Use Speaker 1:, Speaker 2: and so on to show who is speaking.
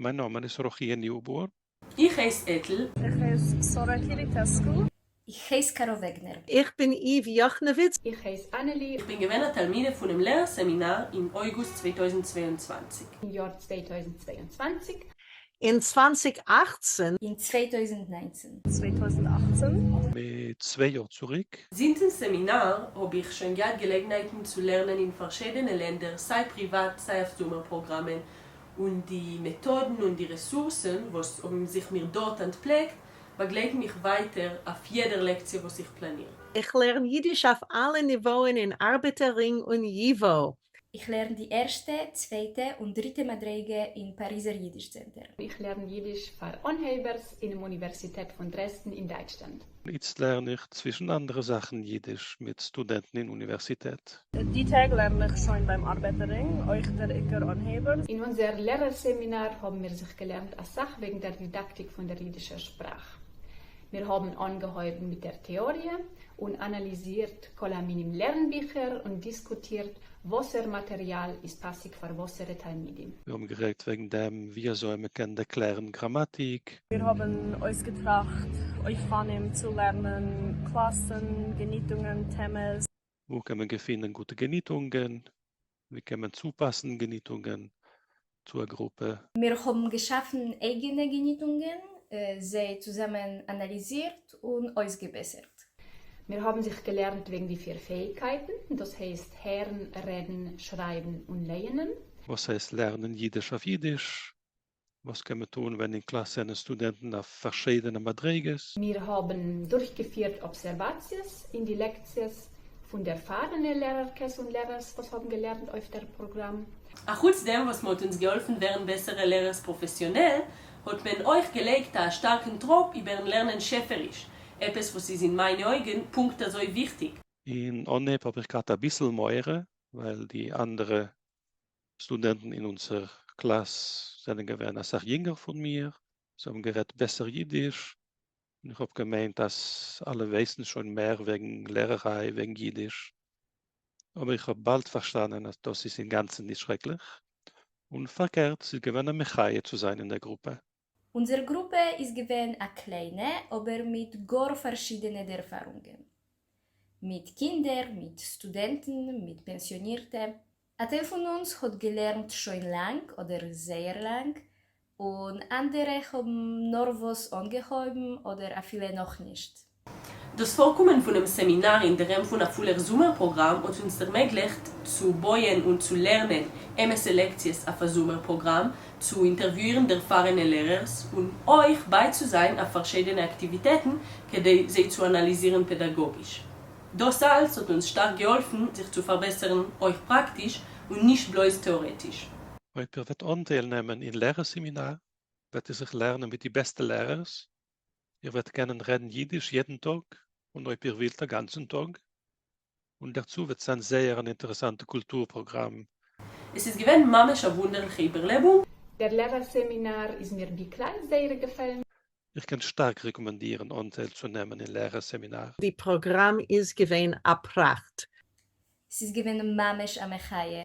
Speaker 1: Mein Name ist Rochia Newboer.
Speaker 2: Ich heiße Ethel.
Speaker 3: Ich heiße Sora Kiritescu.
Speaker 4: Ich heiße Caro Wegner.
Speaker 5: Ich bin Yves Jachnowitz.
Speaker 6: Ich heiße Annelie.
Speaker 2: Ich bin gewählte Talmide von dem Lehrerseminar im August 2022.
Speaker 6: Im Jahr 2022.
Speaker 5: In 2018.
Speaker 4: In 2019.
Speaker 3: 2018.
Speaker 1: Mit 2 Jahren zurück.
Speaker 2: Seit dem Seminar habe ich schon gehabt Gelegenheiten zu lernen in verschiedenen Ländern, sei privat, sei auf Sommerprogrammen. Und die Methoden und die Ressourcen, was sich mir dort entpflegt, begleiten mich weiter auf jeder Lektion, die ich planiere.
Speaker 5: Ich lerne Jiddisch auf allen Niveauen in Arbeiterring und Yivo.
Speaker 4: Ich lerne die erste, zweite und dritte Madrege im Pariser Jiddisch Center.
Speaker 6: Ich lerne Jiddisch für Anhebers in der Universität von Dresden in Deutschland.
Speaker 1: Jetzt lerne ich zwischen anderen Sachen Jiddisch mit Studenten in der Universität.
Speaker 3: Die Tage lerne ich schon beim Arbeiterring, euch der Iker Anheber.
Speaker 6: In unser Lehrerseminar haben wir sich gelernt als Sach wegen der Didaktik von der jiddischen Sprache. Wir haben angehoben mit der Theorie und analysiert Kolaminim Lernbücher und diskutiert, was Material ist passig für unsere Talmidim.
Speaker 1: Wir haben geredet wegen dem, wie soll man erklären Grammatik.
Speaker 3: Wir haben uns getracht, euch vornehmen zu lernen, Klassen, Genietungen, Themen.
Speaker 1: Wo kann man finden gute Genietungen? Wie kann man zupassen Genietungen zur Gruppe?
Speaker 4: Wir haben geschaffen eigene Genietungen, sie zusammen analysiert und ausgebessert.
Speaker 6: Wir haben sich gelernt wegen die 4 Fähigkeiten, das heißt Hören, Reden, Schreiben und Lernen.
Speaker 1: Was heißt lernen Jiddisch auf Jiddisch? Was kann man tun, wenn in Klasse eine Studenten auf verschiedene Madriges?
Speaker 6: Wir haben durchgeführt Observations in die Lektions von der erfahrenen Lehrerkes und Lehrers, was haben gelernt auf dem Programm.
Speaker 2: Auch aus dem, was mir uns geholfen wären bessere Lehrers professionell, hat man euch gelegt einen starken Druck über ein Lernen schäferisch. Etwas, was ist in meinen Augen Punkte so wichtig.
Speaker 1: In Onneb habe ich gerade ein bisschen mehr, weil die anderen Studenten in unserer Klasse sind gewesen als auch jünger von mir. Sie haben geredet besser Jiddisch. Und ich habe gemeint, dass alle wissen schon mehr wegen Lehrerei, wegen Jiddisch. Aber ich habe bald verstanden, dass das ist im Ganzen nicht schrecklich. Und verkehrt, sie gewinnen eine Mechaie zu sein in der Gruppe.
Speaker 4: Unsere Gruppe ist gewesen eine kleine, aber mit gar verschiedenen Erfahrungen. Mit Kindern, mit Studenten, mit Pensionierten. Ein Teil von uns hat gelernt schon lang oder sehr lang und andere haben nur was angehoben oder auch viele noch nicht.
Speaker 2: Das Vorkommen von einem Seminar in der von einem Fuller Sommerprogramm hat uns ermöglicht, zu bauen und zu lernen, MS-Lektions auf ein Sommerprogramm, zu interviewen der erfahrenen Lehrer und euch bei zu sein auf verschiedene Aktivitäten, die sie zu analysieren pädagogisch. Das alles hat uns stark geholfen, sich zu verbessern, euch praktisch und nicht bloß theoretisch.
Speaker 1: Heute wird Anteil nehmen in Lehrerseminar, wird sich lernen mit den besten Lehrern. Ihr werdet gerne reden Jiddisch jeden Tag und euch ihr wollt den ganzen Tag. Und dazu wird es ein sehr interessantes Kulturprogramm.
Speaker 2: Es ist gewesen mamisch eine wunderliche Überlebung.
Speaker 6: Der Lehrerseminar ist mir wirklich sehr gefallen.
Speaker 1: Ich kann stark rekommendieren, Anteil zu nehmen im Lehrerseminar.
Speaker 5: Das Programm ist gewesen a Pracht.
Speaker 4: Es ist gewesen mamisch am Mechaie.